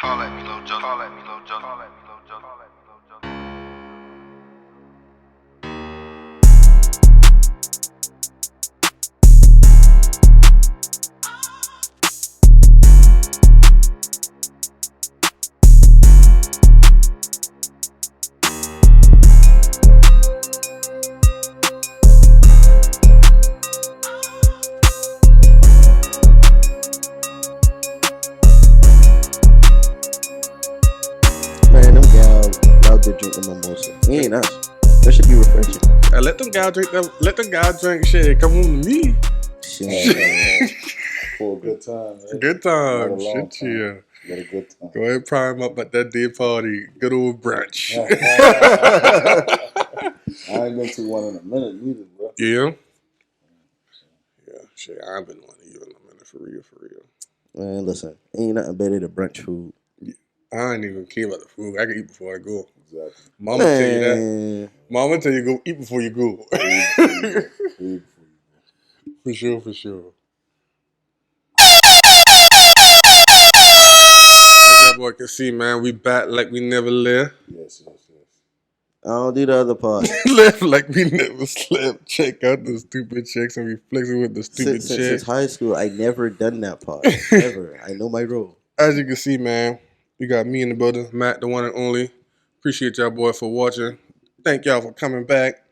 Call at me, Lil Joe. Call at me, Lil Joe. Call at me, Lil Joe. Call at me, Lil Joe. Man, them gals out there drinking mimosa. It ain't us. That should be refreshing. Let them guys drink them. Let them guys drink shit. Come on to me. Shit. For a good time, right? Good Not a time. long Shit, time. yeah. But a good time. Go ahead, prime up at that day party. Good old brunch. I ain't been to one in a minute neither, bro. Yeah. Yeah. Shit, I've been one even a minute for real, for real. Man, listen, ain't nothing better than brunch food. I ain't even care about the food. I can eat before I go. Exactly. Mama tell you that. Man, Mama tell you go eat before you go. Big For sure, for sure. As that boy can see, man, we back like we never left. Yes. I don't do the other part. Left like we never slept. Check out the stupid chicks and we flexing with the stupid Since chicks. high school, I never done that part. Ever. I know my role. As you can see, man, you got me in the building, Matt, the one and only. Appreciate y'all boy for watching. Thank y'all for coming back.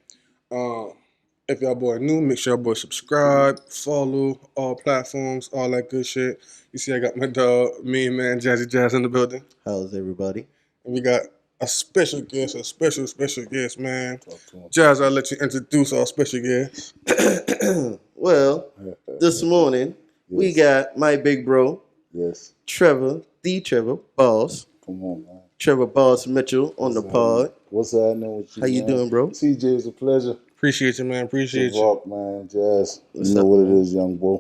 If y'all boy new, make sure y'all boy subscribe, follow all platforms, all that good shit. You see, I got my dog, main man, Jazzy Jazz in the building. How's everybody? And we got a special guest, special guest, man. Talk to him. Jazz, I'll let you introduce our special guest. Well, this morning, we got my big bro, Yes. Trevor, the Trevor Boss. Come on, man. Trevor Boss Mitchell on the pod. What's happening with you? How you man? doing, bro? CJ, it's a pleasure. Appreciate you, man. Appreciate To you. rock, man. Jazz. What's you know up, what man? it is, young boy.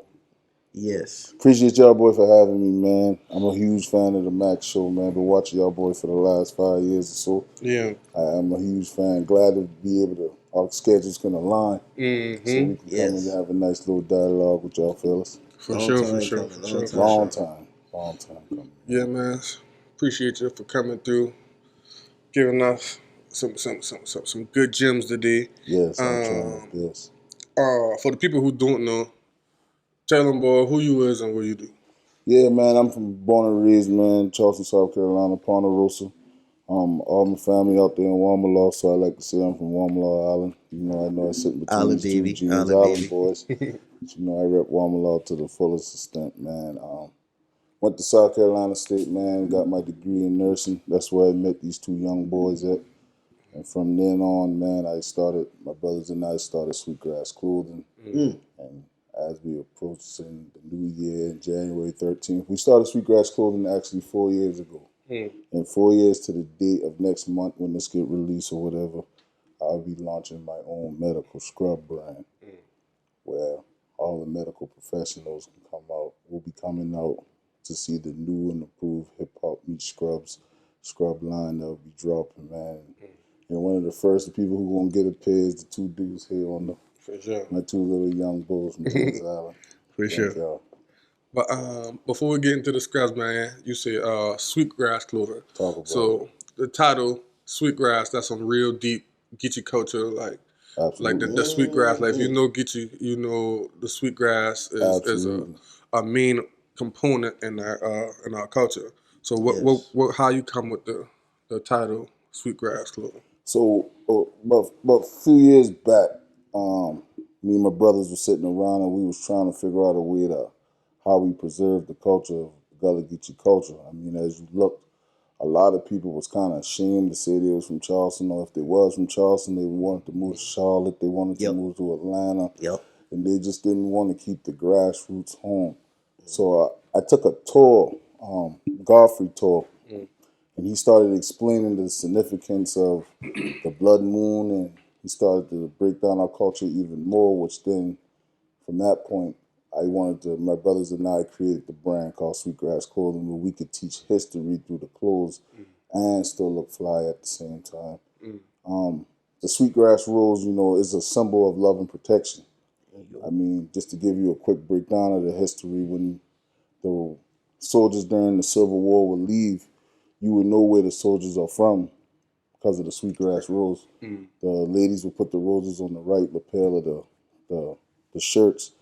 Yes. Appreciate y'all boy for having me, man. I'm a huge fan of the Mack show, man. Been watching y'all boy for the last 5 years or so. Yeah. I'm a huge fan. Glad to be able to, our schedules can align. Mm-hmm. So we can come and Yes. have a nice little dialogue with y'all fellas. For Long sure, time for sure, coming, for long sure, time. for Long sure. time coming. Yeah, man. Appreciate you for coming through, giving us some good gems today. Yes, I'm trying my best. For the people who don't know, tell them, boy, who you is and what you do. Yeah, man, I'm from born and raised, man, Charleston, South Carolina, Ponderosa. All my family out there in Wamala, so I like to say I'm from Wamala Island. You know I sit between Island these two baby, genes, Island Island baby. boys. But, I rep Wamala to the fullest extent, man. Went to South Carolina State, man, got my degree in nursing. That's where I met these two young boys at. And from then on, man, my brothers and I started Sweetgrass Clothing. And as we approaching the new year, January 13th, we started Sweetgrass Clothing actually 4 years ago. And 4 years to the date of next month when this get released or whatever, I'll be launching my own medical scrub brand where all the medical professionals can come out. We'll be coming out to see the new and improved hip hop meets scrub line that will be dropping, man. And one of the first people who gonna get a pair is the two dudes here on the For sure. my two little young bulls from Kings Island. For Thank sure. y'all. But before we get into the scraps, man, you say Sweetgrass Clothing. Talk about So the title, Sweetgrass, that's some real deep Geechee culture, like Absolutely. the Sweetgrass. Like if you know Geechee, you know the Sweetgrass is Absolutely. a main component in our culture. So Yes. what how you come with the title Sweetgrass Clothing? So about a few years back, me and my brothers were sitting around and we was trying to figure out a way to how we preserve the culture of Gullah Geechee culture. I mean, as you look, a lot of people was kind of ashamed to say they was from Charleston, or if they was from Charleston, they wanted to move to Charlotte, they wanted to Yep. move to Atlanta, Yep. and they just didn't want to keep the grassroots home. So I took a tour, Godfrey tour, and he started explaining the significance of the blood moon, and he started to break down our culture even more, which then, from that point, my brothers and I created the brand called Sweetgrass Clothing, where we could teach history through the clothes and still look fly at the same time. The Sweetgrass Rose, is a symbol of love and protection. I mean, just to give you a quick breakdown of the history, when the soldiers during the Civil War would leave, you would know where the soldiers are from because of the sweetgrass rose. The ladies would put the roses on the right lapel of the shirts,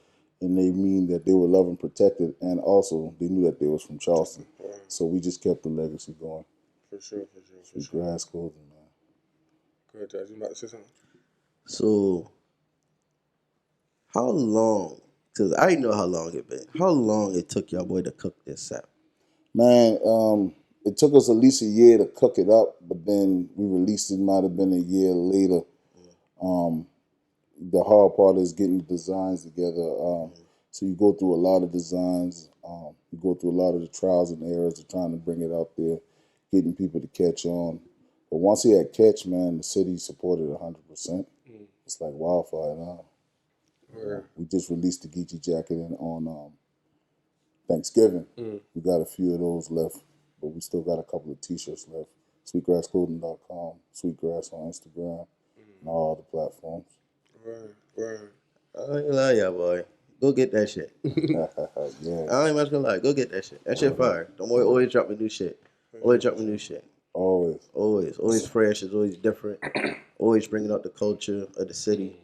and they mean that they were loved and protected, and also they knew that they was from Charleston. So we just kept the legacy going. For sure. Sweetgrass clothing, man. Go ahead, Jazz. You about to say something? So, how long? Because I know how long it been. How long it took y'all boy to cook this sap? Man, it took us at least a year to cook it up, but then we released it. Might have been a year later. The hard part is getting the designs together. So you go through a lot of designs. You go through a lot of the trials and errors of trying to bring it out there, getting people to catch on. But once he had catch, man, the city supported 100%. It's like wildfire now. We just released the Geechee jacket on Thanksgiving. We got a few of those left, but we still got a couple of T-shirts left. Sweetgrassclothing.com, Sweetgrass on Instagram, and all the platforms. Right. I ain't gonna lie, y'all boy. Go get that shit. Yeah. I ain't much gonna lie. Go get that shit. That shit fire. Don't worry, always drop me new shit. Always drop me new shit. Always fresh. It's always different. Always bringing up the culture of the city.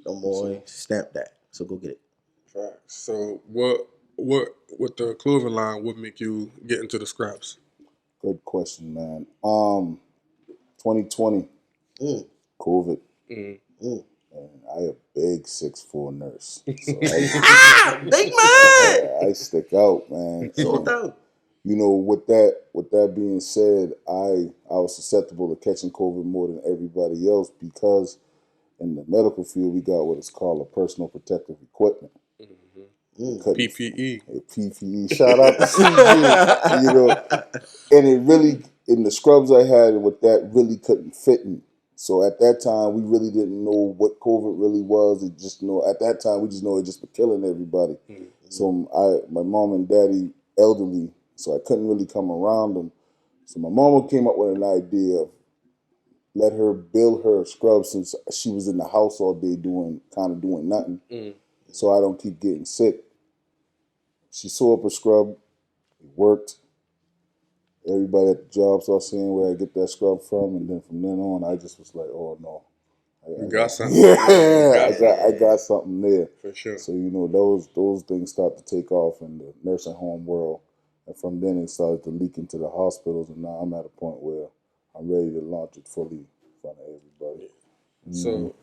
Don't worry, stamp that. So go get it. Facts. So what with the clothing line would make you get into the scraps? Good question, man. 2020, COVID. And I a big 6'4" nurse. So Big man! I stick out, man. So dope. You know, with that being said, I was susceptible to catching COVID more than everybody else because in the medical field we got what is called a personal protective equipment. PPE. PPE. Shout out to CG. You know, and it really in the scrubs I had with that really couldn't fit me. So at that time we really didn't know what COVID really was. It just at that time we just know it just been killing everybody. So my mom and daddy elderly, so I couldn't really come around them. So my mama came up with an idea of let her build her scrub since she was in the house all day doing nothing. So I don't keep getting sick. She sew up a scrub. It worked. Everybody at the job started seeing where I get that scrub from, and then from then on, I just was like, "Oh no, You got something." Yeah, I got something there for sure. So those things start to take off in the nursing home world, and from then it started to leak into the hospitals, and now I'm at a point where I'm ready to launch it fully in front of everybody. So,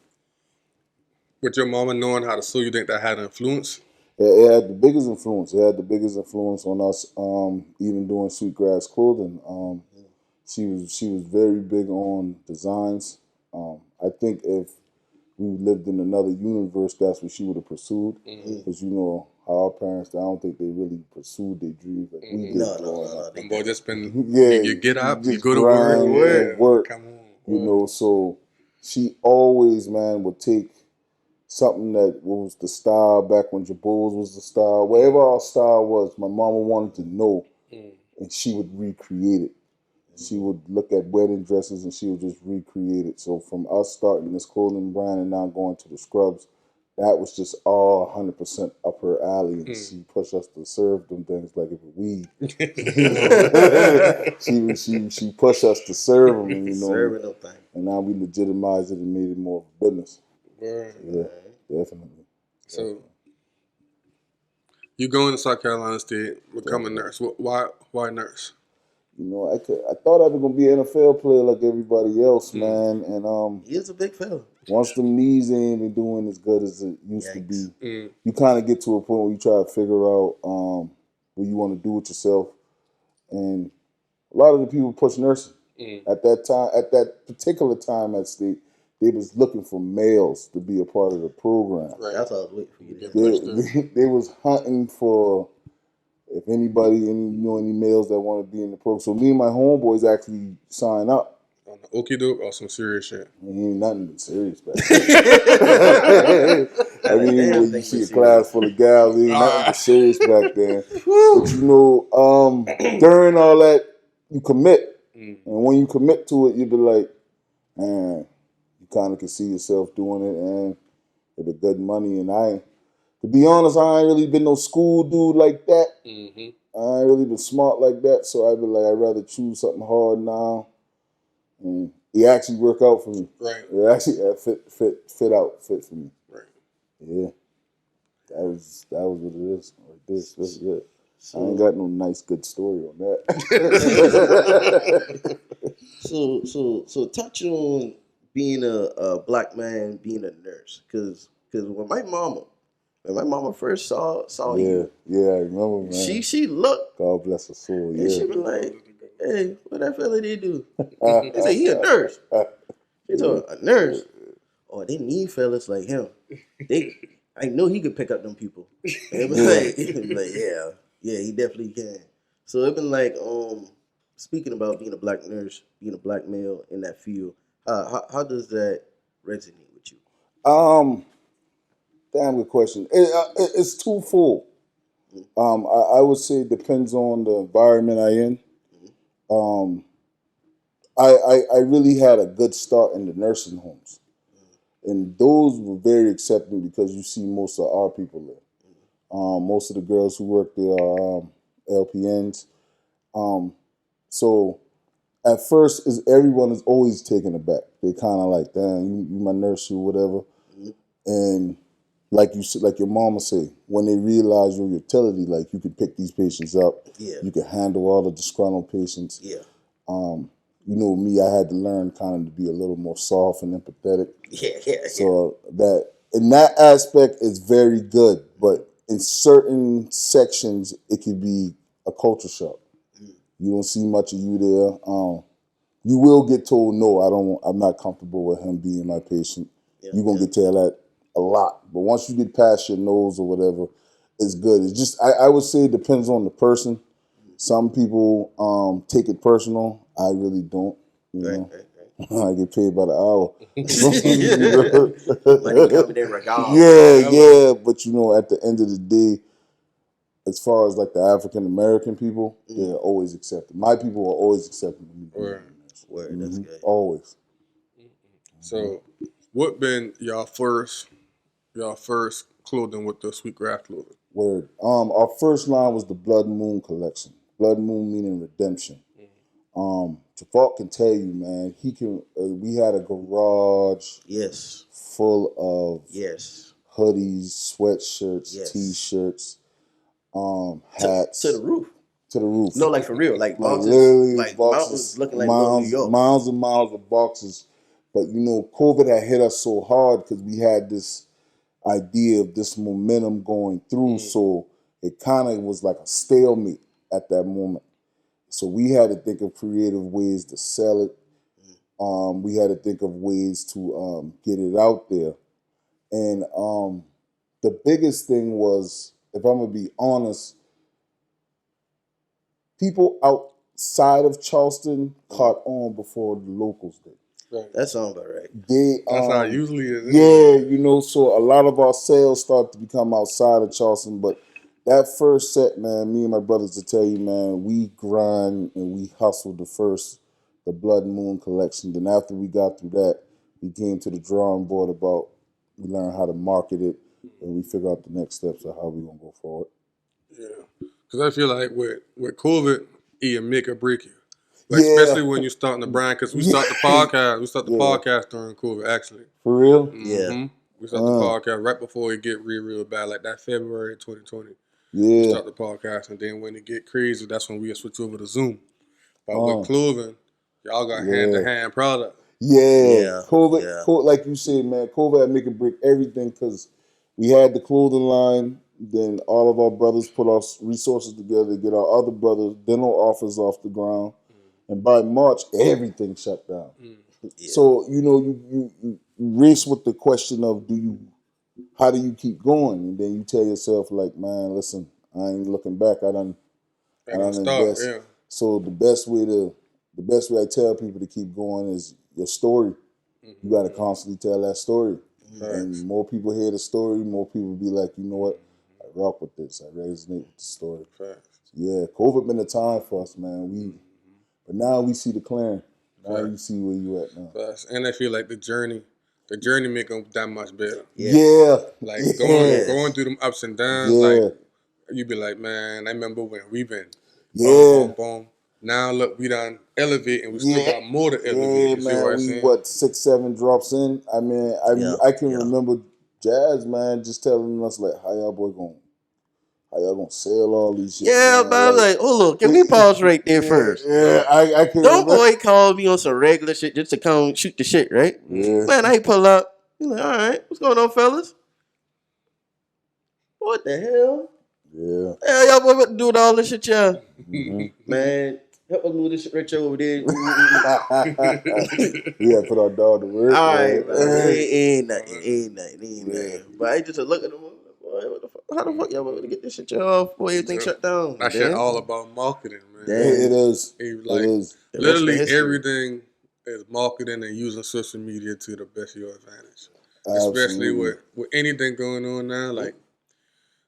with your mama knowing how to sew, you think that had an influence? It had the biggest influence. It had the biggest influence on us, even doing Sweetgrass clothing. She was very big on designs. I think if we lived in another universe, that's what she would have pursued. Because you know how our parents, I don't think they really pursued their dreams like we did. No. Them boy just been you get up, you go to work, come home. You know, so she always, man, would take something that was the style back when Jabos was the style. Whatever our style was, my mama wanted to know, and she would recreate it. She would look at wedding dresses and she would just recreate it. So from us starting this clothing brand and now going to the scrubs, that was just all 100% up her alley. And she pushed us to serve them things like if it weed. she pushed us to serve them, and, Serving them things. and now we legitimized it and made it more of a business. Yeah, definitely. So you go into South Carolina State, become a nurse. Why nurse? You know, I thought I was gonna be an NFL player like everybody else, man. And He is a big fella. once the knees ain't been doing as good as it used to be, you kind of get to a point where you try to figure out what you want to do with yourself. And a lot of the people push nursing at that time. At that particular time at State, they was looking for males to be a part of the program. Right. That's all I was waiting for you to get. They was hunting for if anybody, any males that want to be in the program. So me and my homeboys actually sign up. On the okie doke or some serious shit? Ain't nothing but serious back then. I mean, when you see a class full of gals, ain't nothing but serious back then. But you know, during all that, you commit. And when you commit to it, you be like, man, you kind of can see yourself doing it, and with the good money. And To be honest, I ain't really been no school dude like that. Mm-hmm. I ain't really been smart like that, so I'd be like, I'd rather choose something hard now. And it actually work out for me. Right. It actually fit for me. Right. Yeah. That was what it is. Like this. That's it. So, I ain't got no nice good story on that. so touch on being a black man, being a nurse, because when my mama first saw you, yeah, I remember, man. she looked God bless her soul. and she Yeah. was like, "Hey, what that fella they do?" They say he a nurse. She told her, a nurse. Oh, they need fellas like him. I know he could pick up them people. And it was like, yeah, he definitely can. So it been like, speaking about being a black nurse, being a black male in that field, how does that resonate with you? Damn good question. It's twofold. I would say it depends on the environment I in. Um, I really had a good start in the nursing homes, and those were very accepting because you see most of our people there. Most of the girls who work there are LPNs. So at first, everyone is always taken aback. They kind of like, damn, you my nurse or whatever. And like you said, like your mama say, when they realize your utility, like you could pick these patients up, Yeah. you could handle all the disgruntled patients. Yeah. You know me, I had to learn kind of to be a little more soft and empathetic. Yeah. So that in that aspect is very good, but in certain sections it could be a culture shock. You don't see much of you there. You will get told no. I'm not comfortable with him being my patient. You're gonna get told that a lot, but once you get past your nose or whatever, it's good. It's just I would say it depends on the person. Some people take it personal. I really don't. You know. I get paid by the hour. Money coming in regardless. Yeah. But you know, at the end of the day, as far as like the African American people, they're always accepted. My people are always accepted. Word, that's good. Always. So, what been y'all first clothing with the Sweetgrass clothing? Word. Our first line was the Blood Moon collection. Blood Moon meaning redemption. Trevor can tell you, man. He can. We had a garage. Yes. Full of hoodies, sweatshirts, T-shirts, hats to the roof. To the roof. No, like for real, like mountains, literally like boxes, mountains looking like Little New York. Miles and miles of boxes. But you know, COVID had hit us so hard because we had this idea of this momentum going through. So it kind of was like a stalemate at that moment. So we had to think of creative ways to sell it. We had to think of ways to get it out there. And the biggest thing was, if I'm going to be honest, people outside of Charleston caught on before the locals did. Right. That sounds about right. That's how it usually is. Yeah, you know, so a lot of our sales start to become outside of Charleston. But that first set, man, me and my brothers to tell you, man, we grind and we hustled the Blood Moon collection. Then after we got through that, we came to the drawing board about, we learned how to market it, and we figure out the next steps of how we're going to go forward. Yeah. Because I feel like with COVID, it make or break you. Like, especially when you're starting the brand, because we start the podcast. We start the podcast during COVID, actually. For real? Yeah. We start the podcast right before it get real bad, like that February 2020. Yeah. We start the podcast, and then when it get crazy, that's when we switch over to Zoom. But with clothing, y'all got hand-to-hand product. Yeah. COVID, like you said, man, COVID had make it break everything because we had the clothing line. Then all of our brothers put our resources together to get our other brothers' dental office off the ground. And by March, everything shut down. So, you know, you race with the question of how do you keep going? And then you tell yourself, like, man, listen, I ain't looking back. I done invest. Yeah. So the best way I tell people to keep going is your story. You got to constantly tell that story. And more people hear the story, more people be like, you know what, I rock with this. I resonate with the story. Yeah, COVID been a time for us, man. But now we see the clearing. Now you see where you at now. And I feel like the journey the journey make them that much better. Yeah. Like Yes. going through them ups and downs, Yeah. like you be like, man, I remember when we been Yeah. boom, boom, boom. Now look, we done elevate and we still Yeah. got more to elevate. Yeah, You see man. what I'm We saying? what 6, 7 drops in. I mean, I can Yeah. remember Jazz, man, just telling us like, how y'all gonna sell all these shit? Yeah, man? but I'm like, hold on, can we pause right there first? Yeah, I can Don't remember. boy called me on some regular shit just to come shoot the shit, right? Yeah. Man, I pull up. He's like, all right, what's going on, fellas? What the hell? Yeah. Hell, y'all boy, what to do with all this shit, y'all? Mhm. Man, help us move this shit right over there. We gotta put our dog to work. All right, man. man. Ain't nothing. Yeah. But I just look at them. Boy, what the fuck? How the fuck y'all want to get this shit off? Boy, everything shut down. That shit all about marketing, man. Damn. It is. Like, It is. The rest of the literally history. everything is marketing and using social media to the best of your advantage. Especially Absolutely. with anything going on now, like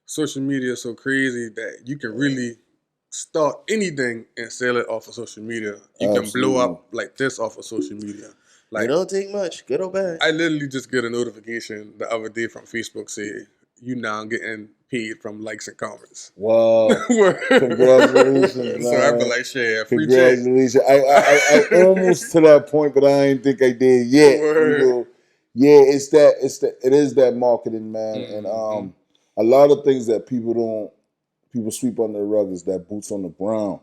social media is so crazy that you can really start anything and sell it off of social media. You can blow Absolutely. up like this off of social media. Like It don't take much, good or bad. I literally just get a notification the other day from Facebook saying you now getting paid from likes and comments. Wow. Word. Congratulations, So I be man. like, shit, free check. Congratulations. I almost to that point, but I ain't think I did yet. Word. You know, yeah, it is that marketing, man, and a lot of things that people sweep under the rug is that boots on the ground.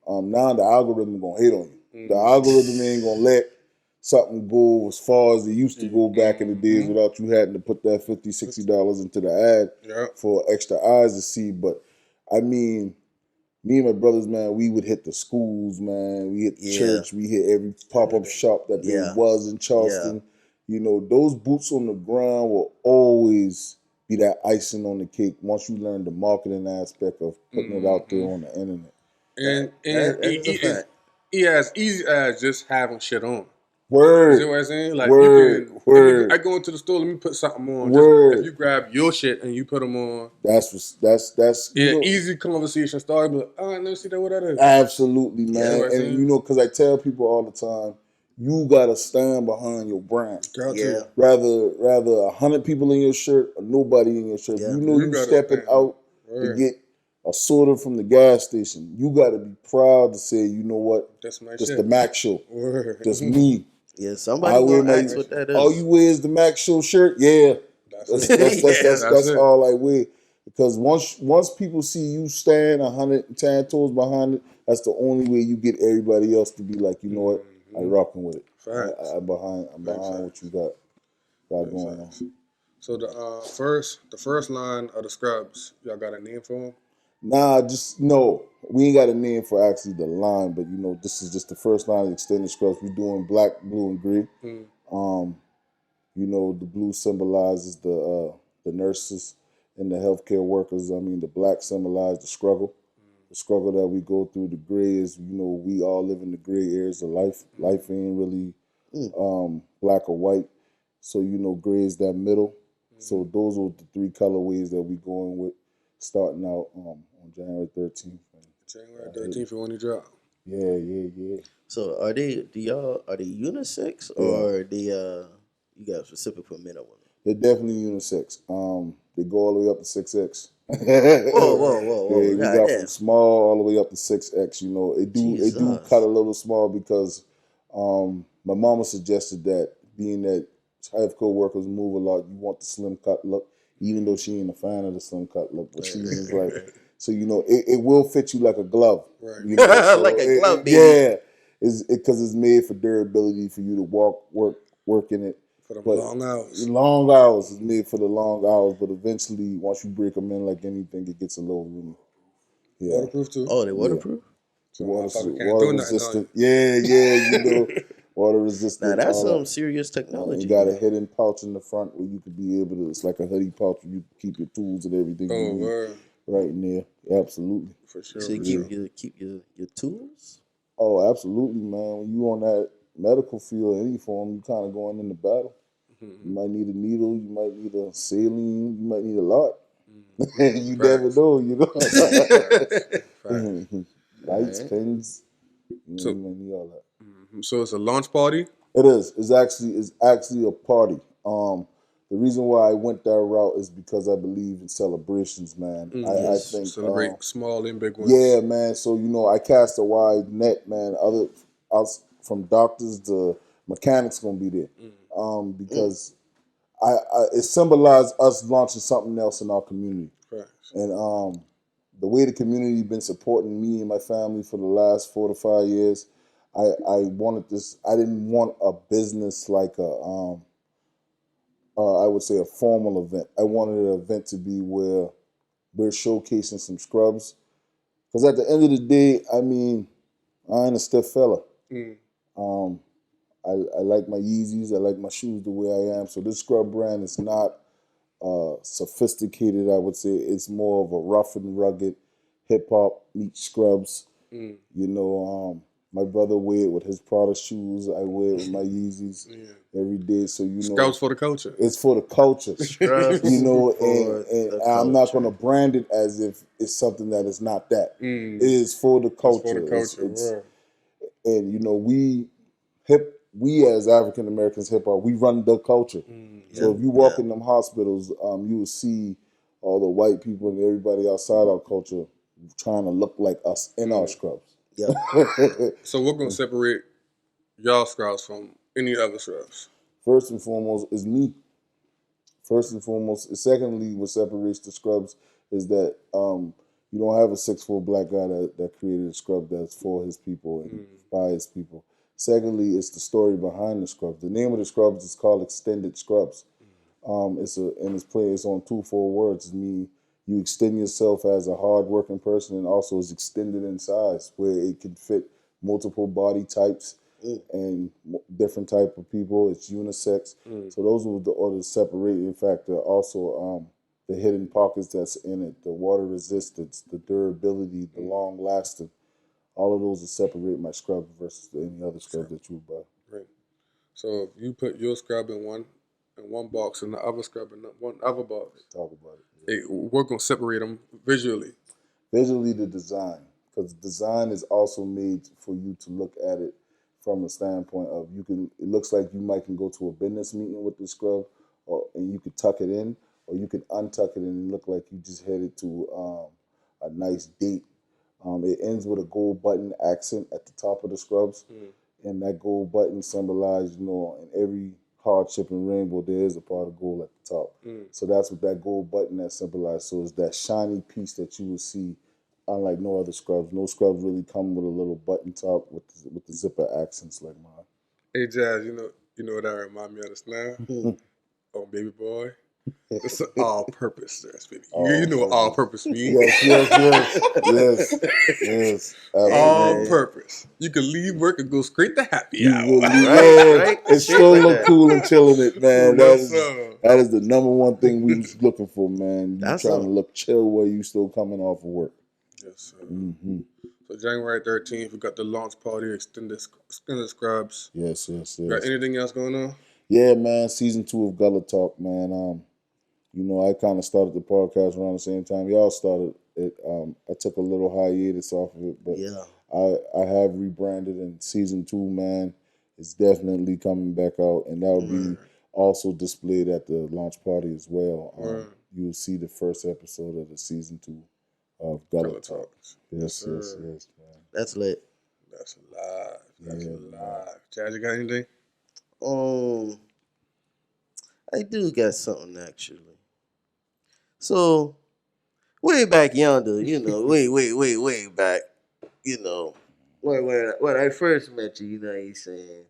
Now the algorithm gonna hate on you. The algorithm ain't gonna let something go as far as it used to go back in the days without you having to put that $50, $60 into the ad Yep. for extra eyes to see. But I mean, me and my brothers, man, we would hit the schools, man. We hit the church. We hit every pop-up shop that there was in Charleston. You know, those boots on the ground will always be that icing on the cake once you learn the marketing aspect of putting it out there on the internet. And That is a fact. as easy as just having shit on. Word. You see what I'm saying? Like Word. you can, Word. I go into the store, let me put something on. Word. Just if you grab your shit and you put them on, That's yeah, you know, easy conversation started. Be like, oh, I never see that. What that is? absolutely, man. Yeah, what I'm and saying? you know, because I tell people all the time, you gotta stand behind your brand. Got Yeah. to. Rather 100 people in your shirt or nobody in your shirt. Yeah. You know You you gotta stepping stand. out to Word. get a soda from the gas station. You gotta be proud to say, you know what? That's my This shit. the Mack Show. Word. This me. Yeah, I somebody wear gonna my. ask what that All is. you wear is the Mack Show shirt. Yeah, That's that's it. that's it. all I wear. Because once people see you stand 110 toes behind it, that's the only way you get everybody else to be like, you know what, I rocking with it. Facts. I'm behind what you got going on. So the first line of the Scrubs, y'all got a name for them? Nah, just no. We ain't got a name for actually the line, but you know, this is just the first line of extended scrubs. We're doing black, blue, and green. You know, the blue symbolizes the nurses and the healthcare workers. I mean, the black symbolizes the struggle that we go through. The gray is, you know, we all live in the gray areas of life. Life ain't really black or white. So, you know, gray is that middle. So those are the 3 colorways that we going with, starting out on January 13th. January 13th when you drop. Yeah. So are they unisex or you got specific for men or women? They're definitely unisex. They go all the way up to 6X. Whoa. Yeah, we God got damn. from small all the way up to 6X. You know, it do Jesus. cut a little small because my mama suggested that being that healthcare workers move a lot, you want the slim cut look, even though she ain't a fan of the slim cut look. But she was like, so you know, it will fit you like a glove. Right. You know, so Like a glove, baby. Yeah, because it's made for durability for you to work in it. For them But long hours. long hours is made for the long hours, but eventually, once you break them in like anything, it gets a little roomy. Yeah, Waterproof too. Oh, they waterproof? So water motherfucker can't do nothing on resistant. you. Yeah, you know, water resistant. Now that's all some that. serious technology. You got a man. hidden pouch in the front where you could be able to. It's like a hoodie pouch where you keep your tools and everything Oh, you need word. right in there. Absolutely. For sure. So you keep your tools? Oh, absolutely, man. When you on that medical field, any form, you kind of going into battle. You might need a needle. You might need a saline. You might need a lot. You never know, you know. Facts. Lights, pens, you So- might need all that. So it's a launch party. It is. It's actually a party. The reason why I went that route is because I believe in celebrations, man. I Yes. think Celebrate small and big ones. yeah, man. So I cast a wide net, man. Us from doctors to mechanics gonna be there, because it symbolized us launching something else in our community, Facts. and the way the community been supporting me and my family for the last 4 to 5 years. I wanted this. I didn't want a business like I would say a formal event. I wanted an event to be where we're showcasing some scrubs. Because at the end of the day, I mean, I ain't a stiff fella. Mm. I like my Yeezys. I like my shoes the way I am. So this scrub brand is not sophisticated, I would say. It's more of a rough and rugged hip hop meets scrubs. Mm. My brother wear it with his Prada shoes. I wear it with my Yeezys every day. So Scouts for the culture. it's for the culture. Scrubs and for the I'm not culture. going to brand it as if it's something that is not that. Mm. It is for the culture. It's for the culture. And we as African Americans hip hop, we run the culture. So if you walk in them hospitals, you will see all the white people and everybody outside our culture trying to look like us in our scrubs. Yep. So we're gonna separate y'all scrubs from any other scrubs. First and foremost is me. First and foremost. Secondly, what separates the scrubs is that you don't have a 6'4" black guy that created a scrub that's for his people and by his people. Secondly, it's the story behind the scrubs. The name of the scrubs is called Extended Scrubs. It's on 2 4 words. It means you extend yourself as a hardworking person, and also is extended in size where it can fit multiple body types and different type of people. It's unisex. So those are the separating factor. Also, the hidden pockets that's in it, the water resistance, the durability, the long lasting. All of those will separate my scrub versus any other scrub that you buy. Right. So if you put your scrub in one box and the other scrub in one other box, Talk about it. we're gonna separate them visually. Visually, the design, because design is also made for you to look at it from a standpoint of it looks like you might can go to a business meeting with the scrub, and you could tuck it in, or you could untuck it and look like you just headed to a nice date. It ends with a gold button accent at the top of the scrubs, and that gold button symbolizes, in every hardship and rainbow, there is a part of gold at the top. So that's what that gold button that symbolizes. So it's that shiny piece that you will see, unlike no other scrubs. No scrubs really come with a little button top with the zipper accents like mine. Hey Jazz, you know what that remind me of this now? Oh, baby boy. It's an all-purpose dress, baby. You know what all-purpose means. Yes. All-purpose. You can leave work and go straight to happy hour. Right? And still look cool and chilling it, man. Yes, That is the number one thing we was looking for, man. You That's trying all. to look chill while you still coming off of work. Yes, sir. So January 13th, we got the launch party, extended scrubs. Yes. Got anything else going on? Yeah, man. Season 2 of Gullah Talk, man. I kind of started the podcast around the same time y'all started it. I took a little hiatus off of it, but I have rebranded, and season 2, man, is definitely coming back out, and that will be also displayed at the launch party as well. You will see the first episode of the season 2 of Gullah Talk. Yes, man. That's lit. That's live. Chad, you got anything? I do got something actually. So, way back yonder, way back, when I first met you, he's saying,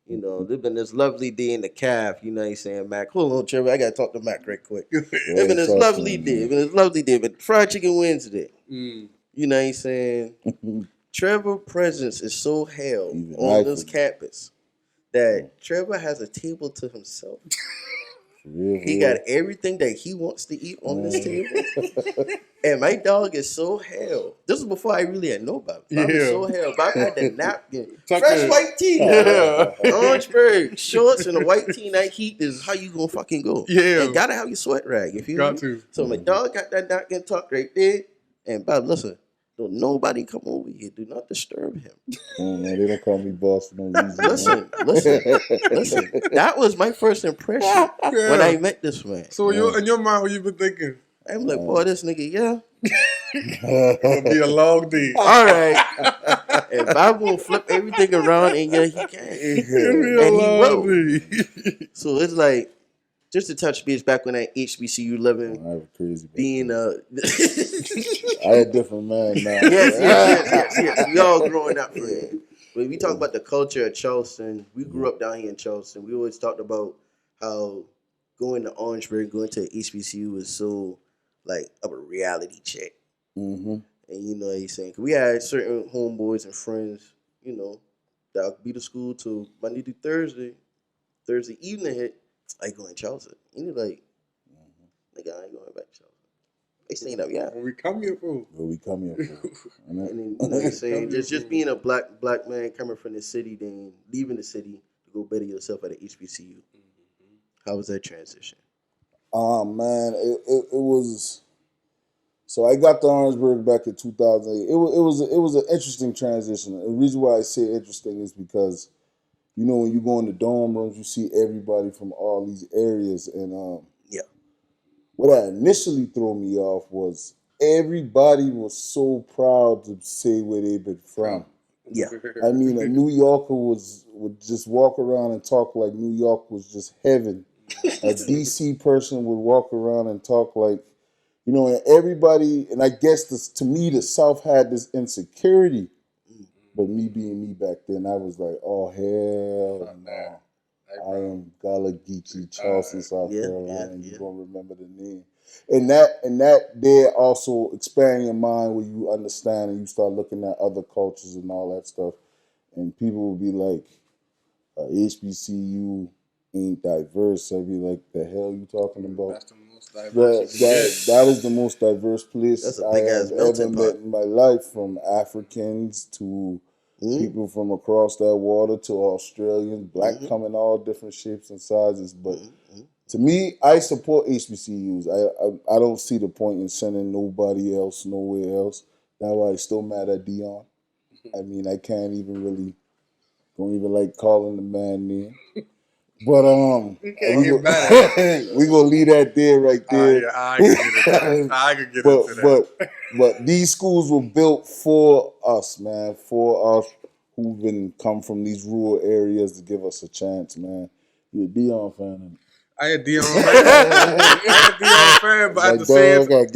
there's been this lovely day in the calf, he's saying, Mack. Hold on, Trevor, I got to talk to Mack right quick. It's been this lovely day, but fried chicken Wednesday. He's saying, Trevor presence is so held on this campus that Trevor has a table to himself. He got everything that he wants to eat on this table. And my dog is so held. This is before I really had known about it. I'm so held. But I got the napkin. Fresh white tee. Orangeburg shorts and a white tee night heat is how you gonna fucking go. Yeah. And gotta have your sweat rag. If you got to. So my dog got that napkin tucked right there. And Bob, listen, Don't nobody come over here. Do not disturb him. Oh, man, they don't call me boss for no reason. Listen. That was my first impression when I met this man. So in your mind, what you been thinking? I'm like, boy, this nigga, yeah. It'll be a long day. All right. If I will flip everything around, and yeah, he can. It'll be a And he long will. day. So it's like, just to touch base back when at HBCU living, I was crazy. being I a different man now. yes. We all growing up, man. When we talk about the culture of Charleston, we grew up down here in Charleston. We always talked about how going to Orangeburg, going to HBCU was so like a reality check. Mm-hmm. And you know what he's saying? 'Cause we had certain homeboys and friends, you know, that would be to school till Monday through Thursday. Thursday evening hit, I go in Charleston. And you're like, nigga, I ain't going back to Charleston. They staying up, yeah. What we come here for? What we come here for? And then, you know what I'm saying? Just being a black man coming from the city, then leaving the city to go better yourself at a HBCU. How was that transition? Man, it was. So I got to Orangeburg back in 2008. It was an interesting transition. The reason why I say interesting is because, you know, when you go in the dorm rooms, you see everybody from all these areas, and Yeah. what initially threw me off was everybody was so proud to say where they've been from. Yeah. I mean, a New Yorker would just walk around and talk like New York was just heaven. A DC person would walk around and talk like, you know, and everybody, and I guess to me, the South had this insecurity. But me being me back then, I was like, oh, hell no. I am Gala Geechee, Charleston, South Carolina, and you're going to remember the name. And that there also expand your mind where you understand and you start looking at other cultures and all that stuff. And people will be like, HBCU ain't diverse. I'd be like, the hell you talking about? That's the most diverse. That is the most diverse place That's a I big have ass ever melting pot. met in my life, from Africans to people from across that water to Australians, black come in all different shapes and sizes. But to me, I support HBCUs. I don't see the point in sending nobody else nowhere else. That's why I'm still mad at Dion. I mean, I can't even really, don't even like calling the man name. But You can't get mad at it. we gonna leave that there right there. Yeah, I can get into that. I can get into that. But these schools were built for us, man. For us who've been come from these rural areas to give us a chance, man. You're a Dion fan. I had Dion fan, but at the same time,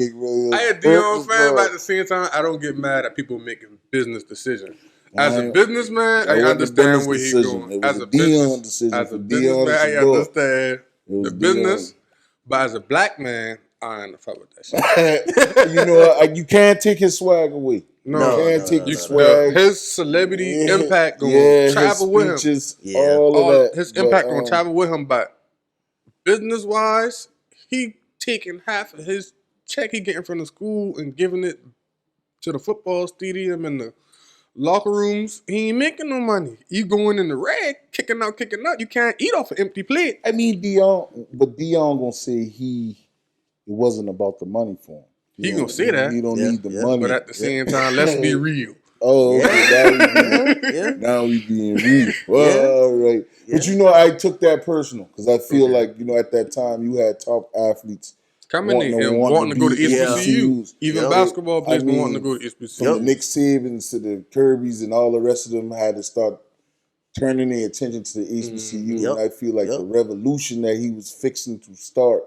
I had Dion fan, but at the same time, I don't get mad at people making business decisions. As a businessman, I understand where he's going. As a businessman, I understand the business. But as a black man, I ain't fuck with that shit. You know, you can't take his swag away. No, you can't take his swag. His celebrity impact gonna travel with him. All of that. His impact gonna travel with him, but business wise, he taking half of his check he getting from the school and giving it to the football stadium and the locker rooms. He ain't making no money. You going in the red, kicking out. You can't eat off an empty plate. I mean, Dion gonna say it wasn't about the money for him. He gonna say that. He don't need the money. But at the same time, let's be real. Oh, okay. Now we being real. Well, all right. Yeah. But you know, I took that personal because I feel like, you know, at that time you had top athletes coming in and wanting to go to HBCU. Even basketball players wanting to go to HBCU. From the Nick Sabans to the Kirbys and all the rest of them had to start turning their attention to the HBCU. And I feel like the revolution that he was fixing to start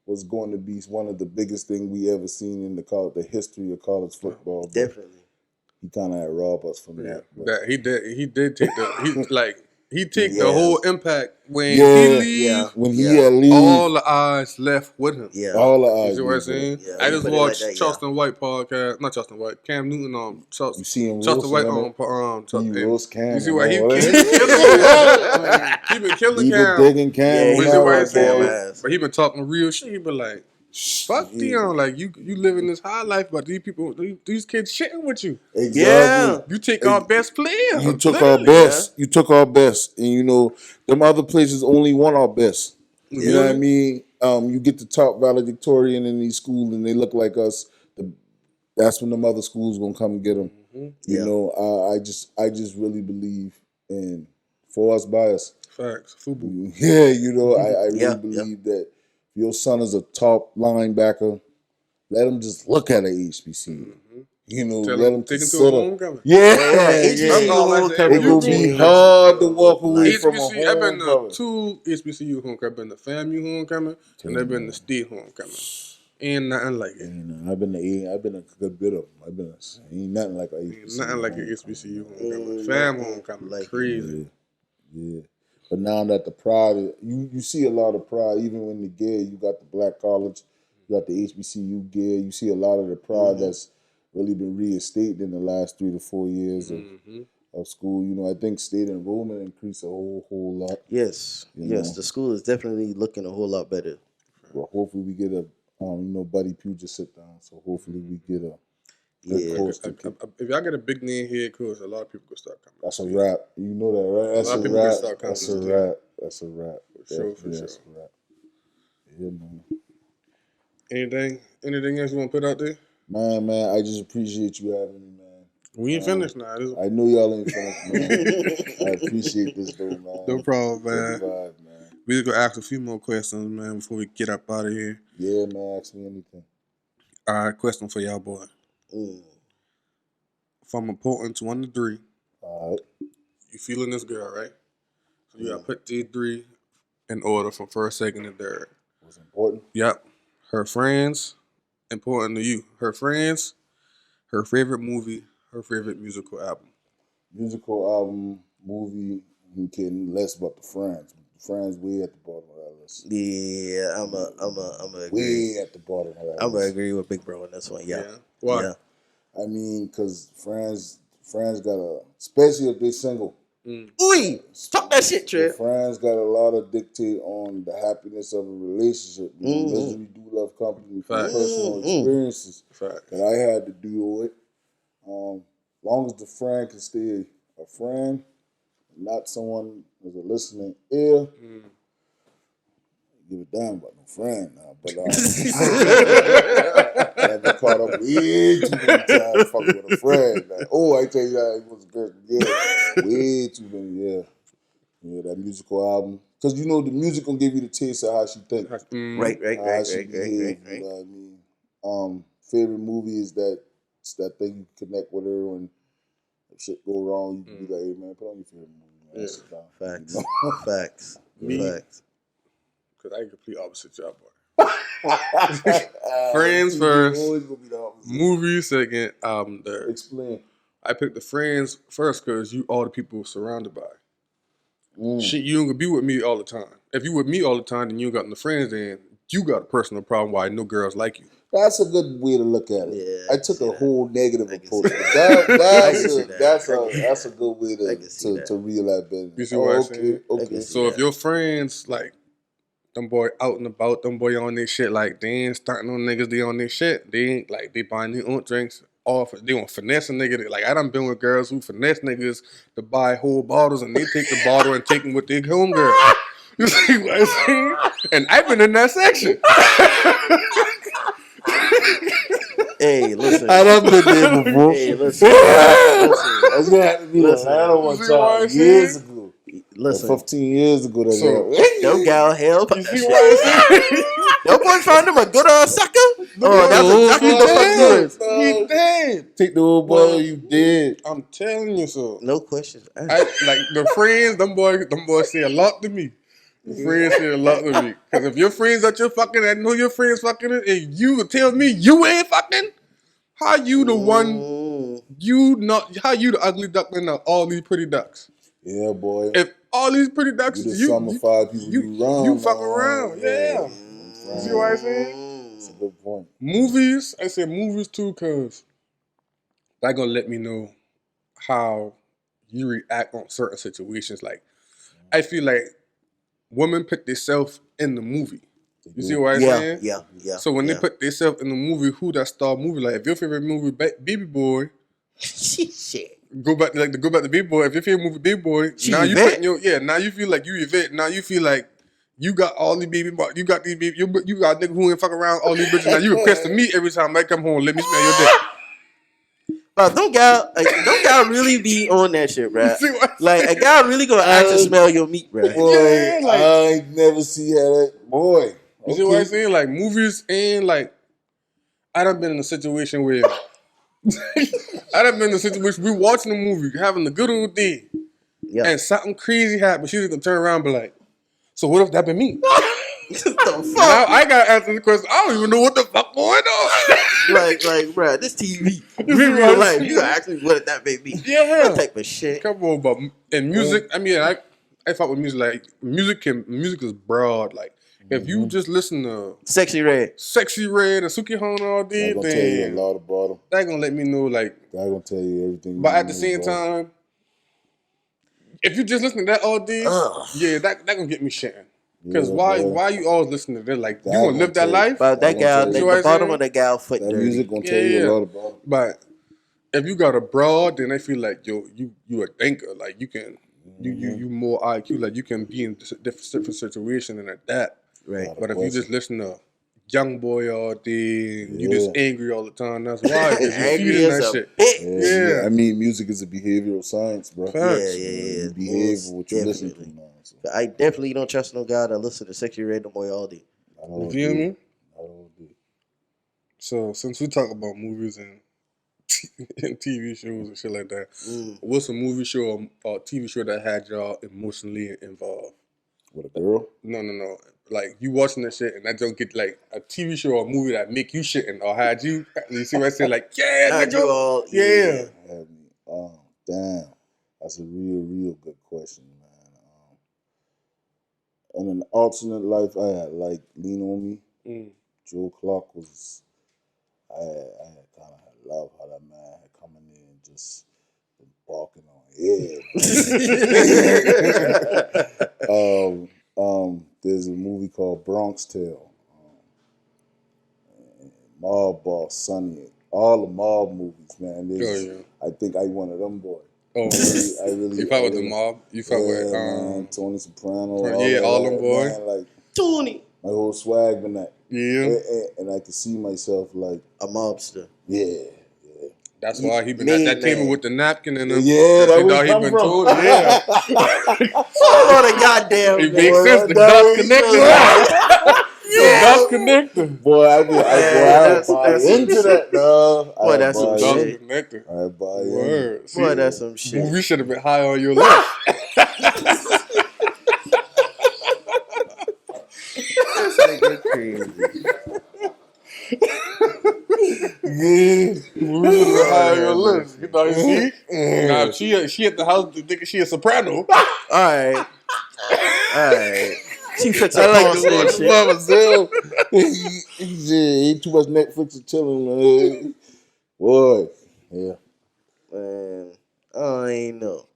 was going to be one of the biggest things we ever seen in the history of college football. Definitely. He kind of had robbed us from that. That he did take the whole impact when he leave. When he had leave, all the eyes left with him. Yeah, all the eyes. You see what I'm saying? Yeah, I just watched Charleston White podcast, not Charleston White, Cam Newton on Charleston. You see him Charleston White on he roast Cam. You see what he been killing Cam. He been digging Cam. You see what I'm saying? But he been talking real shit. He been like, fuck Dion, like you living this high life, but these kids shitting with you. Exactly. Yeah. You take our best player. You took our best. You took our best, and you know them other places only want our best. You know what I mean? You get the top valedictorian in these schools, and they look like us. that's when the other schools gonna come and get them. Mm-hmm. You know, I just really believe in for us by us. Facts. Fubu. Yeah, you know, I really Yeah, believe that if your son is a top linebacker, let him just look at a HBCU. Mm-hmm. You know, Tell let him him take him to a consider. homecoming. Yeah, That's yeah. all I said. It gonna be hard to walk away from a HBCU, I've been to homecoming. 2 HBCU homecoming. I've been to FAMU homecoming, and I've been to state homecoming. Ain't nothing like it. I've been a good bit of them. Ain't nothing like a Ain't HBCU. nothing like an HBCU homecoming. Fam homecoming, like crazy. Yeah. But now that the pride, you see a lot of pride, even when the gear, you got the black college, you got the HBCU gear, you see a lot of the pride that's really been reinstated in the last 3 to 4 years of school. You know, I think state enrollment increased a whole lot. Yes, yes, the school is definitely looking a whole lot better. Well, hopefully we get a, Buddy Pugh just sit down, so hopefully we get a good coach. If y'all get a big name head coach, a lot of people can start coming. That's a wrap. You know that, right? That's a lot of people can start coming. That's a wrap. That's a wrap. For sure. That's a wrap. Yeah, man. Anything else you want to put out there? Man, I just appreciate you having me, man. We ain't finished now. I know y'all ain't finished, man. I appreciate this, though, man. No problem, man. Good vibe, man. We just gonna ask a few more questions, man, before we get up out of here. Yeah, man. Ask me anything. All right, question for y'all, boy. From important to 1 to 3. All right. You feeling this girl, right? So you gotta put these 3 in order from first, second, and third. What's important? Yep. Her friends, important to you. Her friends, her favorite movie, her favorite musical album. Musical album, movie, you kidding less about the Friends. Friends way at the bottom of that list. Yeah, I'm a agree. Way at the bottom of that I'm gonna list. agree with Big Bro on this one. Yeah. Why? Yeah. I mean, because Friends got especially if they single. Ooh, talk that shit, Trev. Friends got a lot of dictate on the happiness of a relationship. You know, misery do love company from personal experiences that I had to deal with. Long as the friend can stay a friend, not someone with a listening ear. Give a damn about no friend now, but I've been caught up way too many times fucking with a friend. Like, I tell you that it was a good, way too many, yeah. That musical album, because you know the music gonna give you the taste of how she think, Right. how she behave. You know what I mean? Favorite movie is that thing you connect with her when if shit go wrong, you can be like, hey man, put on your favorite movie, man. Sit down. Facts. You know? Facts. Facts. Because I complete opposite y'all, boy. Friends first, Always gonna be the opposite. movie second, album third. Explain. I picked the friends first because you all the people surrounded by. Shit, you don't gonna be with me all the time. If you with me all the time, then you ain't got no friends. Then you got a personal problem why no girls like you. That's a good way to look at it. Yeah, I took a whole negative approach. that. That's a good way to reel that business. You see what I'm saying? Okay. So if your friends like them boy out and about, them boy on their shit, like they ain't starting on niggas, they on their shit. They ain't like they buying their own drinks. They want finesse a nigga. Like I done been with girls who finesse niggas to buy whole bottles and they take the bottle and take them with their homegirl. You see what I'm saying? And I've been in that section. Hey, listen. I done been there before. Hey, listen. That's gonna have to be the Atlanta one time years ago. Listen. 15 years ago. Them gal help. You see what I'm saying? Your boy found him a good sucker? Oh, that's exactly the fuck you is. He did. Take the old boy, you did. I'm telling you so. No questions. Like the friends, them boys say a lot to me. The friends say a lot to me. Because if your friends that you're fucking, I know your friends fucking, and you tell me you ain't fucking, how you the one, how you the ugly duckling of all these pretty ducks? Yeah, boy. If all these pretty ducks, you fuck around. Yeah. You see what I'm saying? That's a good point. Movies, I say movies too, because that gonna let me know how you react on certain situations. Like, I feel like women put themselves in the movie. You see what I'm saying? Yeah. So when they put themselves in the movie, who that star movie? Like, if your favorite movie, Baby Boy, shit. Go back to Baby Boy. If your favorite movie, Baby Boy, now you putting now you feel like you Yvette. Now you feel like you got all these baby boys. You got these baby. You got nigga who ain't fuck around all these bitches. Now you request to me every time I come home. Let me smell your dick. Bro, don't y'all really be on that shit, bro. See what I'm Like, a saying? guy really gonna actually smell your meat, bro. Boy, Yeah, like- I ain't never see how that. Boy, You see what I'm saying? Like movies and like I done been in a situation where we watching a movie, having a good old day, Yeah. and something crazy happened. She's gonna turn around and be like, "So what if that been me?" What the fuck? Now I gotta answer the question. I don't even know what the fuck going on. like, bro, this TV. You see what Real I'm life. saying? You gotta actually what that baby. Yeah. What type of shit? Come on, but in music, I mean, I fuck with music. Like music is broad. Like if you just listen to Sexy Red. Sexy Red and Suki Hana all day, I'm gonna tell you a then lot about them. that gonna let me know like. I'm gonna tell you everything. But you at the know same about 'em. time, if you just listen to that all day, Ugh. yeah, that gonna get me shitting. Because Yeah, why you always listening to that? Like you That wanna live that gonna life? But that I'm gal, gonna the, tell you. the bottom of the gal foot that dirty. music gonna tell you a lot about 'em. But if you got a broad, then I feel like you a thinker. Like you can you more IQ. Like you can be in different situations and adapt. Right. Lot of But if you questions. just listen to Young Boy all day and you Yeah. just angry all the time, that's why. Because you Angry feeding as that a shit. bitch. Yeah. I mean, music is a behavioral science, bro. Facts. Yeah. You behave Most what you listen to definitely. now. So I definitely don't trust no guy that listen to Sexy Red no boy all day. I You don't feel do. me? I don't do. So since we talk about movies and and TV shows and shit like that, what's a movie show or TV show that had y'all emotionally involved? With a girl? No. Like you watching that shit and that don't get like a TV show or movie that make you shitting or had you. You see what I say? Like yeah, Not nigga. you all. Yeah. Had me. Damn. That's a real good question, man. In an alternate life, I had like Lean On Me. Mm. Joe Clark was. I had kind of love how that man had come in there and just been barking on head. There's a movie called Bronx Tale. Mob Boss, Sonny, all the mob movies, man. I think I one of them boys. Oh, I really. You fuck with the mob? You fuck with man, Tony Soprano. all them boys. Man, like Tony. my whole swag, but that. Yeah. And I could see myself like A mobster. yeah. That's why he been Mean at that table man. with the napkin and them. Yeah, that you where know he he come been from. told. Yeah. Oh, the goddamn. It boy. makes sense. The that dots way he connected. Yeah. Dots connected. Boy, I that's buy some into shit. that, dog. Boy, that's some Dots shit. connected. I buy in. Word. Boy, that's some shit. We should have been high on your list. This nigga crazy. We should have been high on your list. You know, you see? Now she at the house thinking she a soprano. Alright. She fix I her like pulse the and one shit. mama Zell. Ain't too much Netflix and chilling, man. Boy, yeah. Man, I ain't know.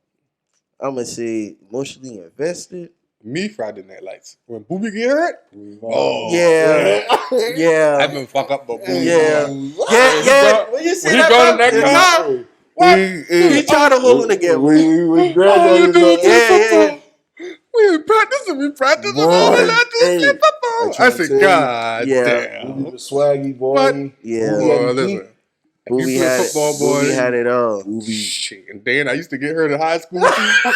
I'm gonna say emotionally invested. Me Friday Night Lights. When Booby get hurt, Yeah. I've Yeah. been fuck up, but Booby. Yeah. When you say When he that, gone in bro, that car, what? He tried to hold it together. We all you do is Yeah. we practicing all Boy, the night to hey, slip up. I said, God Yeah. damn. the swaggy boy. What? Yeah. Boy, listen. Booby He's a had football it. boy. Booby had it all. Shit. And then I used to get her to high school too.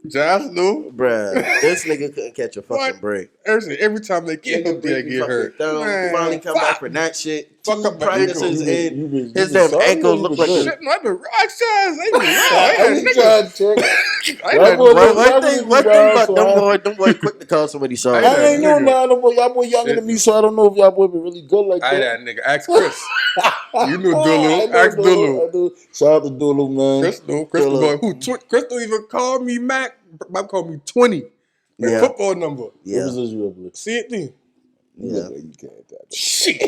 Just knew. Bruh, this nigga couldn't catch a fucking What? break. Every time they get him there, get hurt. Man, Finally come back fuck. for that shit. Fuck Two up my practices ankle. in. His damn ankle look like Shit, a. no, I've been rock stars. They be raw. I I ain't ain't trying to check. I That ain't boy nothing- look- One thing about them boy quick to call somebody sorry. I I ain't know nigga. now, no boy. Y'all boy younger than me, so I don't know if y'all boy be really good like I that. that nigga. Ask Chris. You knew I Dulu. know Ask Dulu. I do. Shout out to Dulu, man. Crystal Dulu. boy. Crystal even called me Mac. Bob called me 20. My Yeah. football number. What Yeah. was this you up with? See it then. You Yeah. look like you can't that. Shit.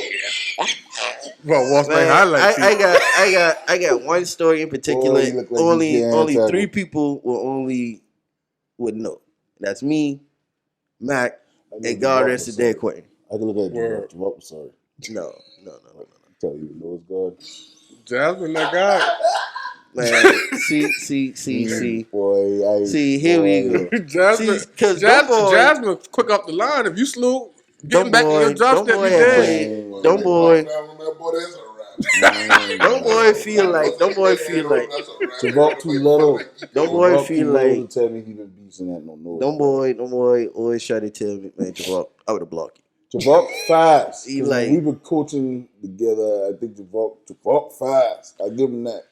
Bro, watch my Man, highlights. I got one story in particular. Boy, you look like you only can't tackle. 3 people would know. That's me, Mac, and God rest his dead Quentin. I can look at Word. you. I'm sorry. No. Tell you, know it's God. Jasmine, that guy. Man, see. Boy, See, here we go. Jasmine, See, 'cause them boys- Jasmine, quick up the line. If you slow, Getting back in your drop step, you had did. played. Them boy. That boy is a rap. Them boy feel like. Javok too little. Them boy Javok feel too little like. to tell me he been beasting at no noise. Them boy always try to tell me, man, Javok, I would have blocked you. Javok fast. He 'Cause like- when we been coaching together, I think Javok fast. I give him that.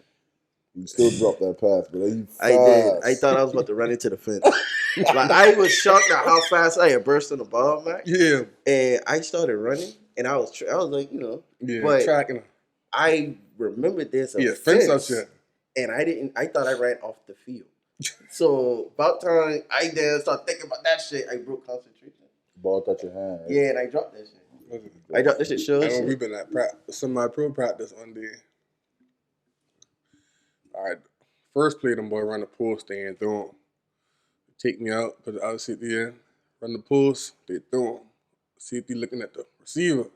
He still dropped that pass, but he fast. I did. I thought I was about to run into the fence. Like I was shocked at how fast I had burst on the ball, Mack. Yeah. And I started running, and I was like, you know, Yeah. but Tracking. I remembered there's a Yeah. Fence out fence, shit. and I thought I ran off the field. So about time I then started thinking about that shit, I broke concentration. Ball touch your hand. Right? Yeah, and I dropped that shit. I dropped that shit. Sure. I know we've been at semi-pro practice one day. All right, first play, them boy run the post, they ain't throw him. Take me out, put it out, sit there, run the post, they throw him. See looking at the receiver,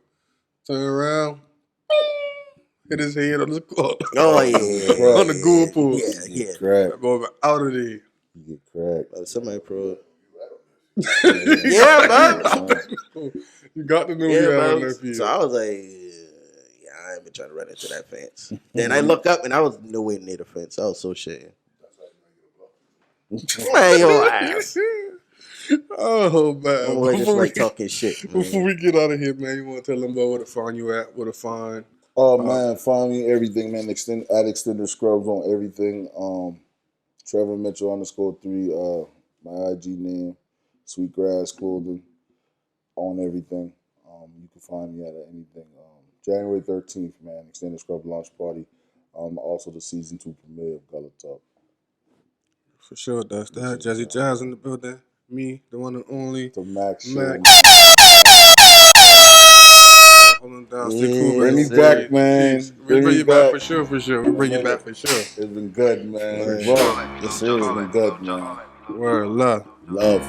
turn around, hit his head on the court. Oh yeah, on the goal post. Yeah. Crack. That boy got out of there. You get cracked. Somebody pro. Yeah, man. You got to know you Yeah, had on man. that field. So I was like, yeah, I ain't been trying to run into that fence. Then I look up and I was nowhere near the fence. I was so shaking. Man, your ass. Oh, man. I'm just like talking shit. Before Man. we get out of here, man, you want to tell them about where to find you at, where to find. Oh man, find me everything, man. Extended Scrubs on everything. Trevor Mitchell _3. My IG name, Sweetgrass Clothing, on everything. You can find me at anything. January 13th, man. Extended Scrub launch party. Also the season 2 premiere of Gullah Talk. For sure, that's that. Jazzy Jazz in the building. Me, the one and only. The Mack Show. Mack. Holding down, stay Yeah, cool, Bring man. me back, man. We'll bring you back for sure. We'll bring you Man. back for sure. It's been good, man. Man. Bro, Yes, sir. it's been good, man. Word, love. Love.